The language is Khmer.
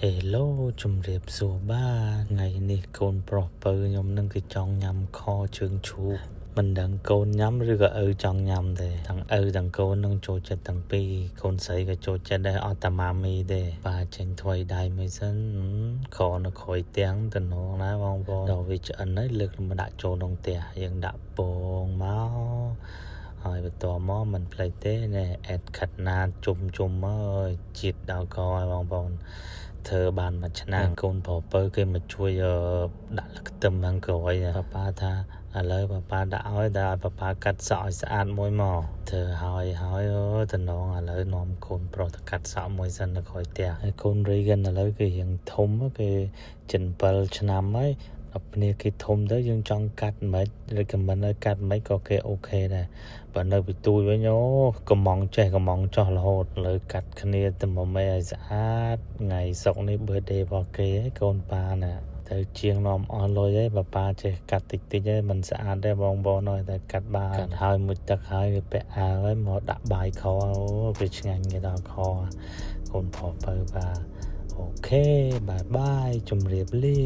Hello ជំរាបសួរបាទថ្ងៃនេះកូនប្រុសពៅខ្ញុំនឹងគឺចង់ញ៉ាំខជើងឈូកមិនដឹងកូនញ៉ាំឬក៏ឪចង់ញ៉ាំទេទាំងឪទាំងកូននឹងចូលចិត្តទាំងពីរកូនស្រីក៏ចូលចិត្តដែរអត់តែម៉ាមីទេបាទចេញថ្វីដៃមួយសិនខនៅក្រោយទាំងតំណងណាបងប្អូនដល់វាឆ្អិនហើយលើកមកដាក់ចូលក្នុងផ្ទះយើងដាក់ពងមកហើយបន្ទាប់មកមិនភ្លេចទេណែអេតខាត់ណាជុំមកជាតិដល់កឲ្យបងប្អូនធ្វើបានមួយឆ្នាំកូនប្រុសពៅគេមកជួយដាក់ខ្ទឹមខាងក្រោយប៉ាថាឥឡូវប៉ាដាក់ឲ្យតែឲ្យប៉ាកាត់សក់ឲ្យស្អាតមួយមកធ្វើហើយតំណងឥឡូវនាំកូនប្រុសទៅកាត់សក់មួយសិននៅក្រោយផ្ទះហើយកូនរីកឥឡូវគេរៀងធំគេ7ឆ្នាំហើយដល់គ្នាគេធំទៅយើងចង់កាត់មិនឬក៏មិនឲ្យកាត់មិនក៏គេអូខេដែរបើនៅពីទូចវិញកំងចេះកំងចោះរហូតលើកាត់គ្នាទៅមកមេឲ្យស្អាតថ្ងៃសុកនេះ birthday របស់គេឯងកូនប៉ាណាទៅជាងនាំអស់លុយឯងប៉ាចេះកាត់តិចឯងមិនស្អាតទេបងប្អូនតែកាត់បានកាត់ហើយមួយទឹកហើយវាពាក់អាវហើយមកដាក់បាយខវាឆ្ងាញ់គេដល់ខកូនប្រុសពៅបាទអូខេបាយជម្រាបលា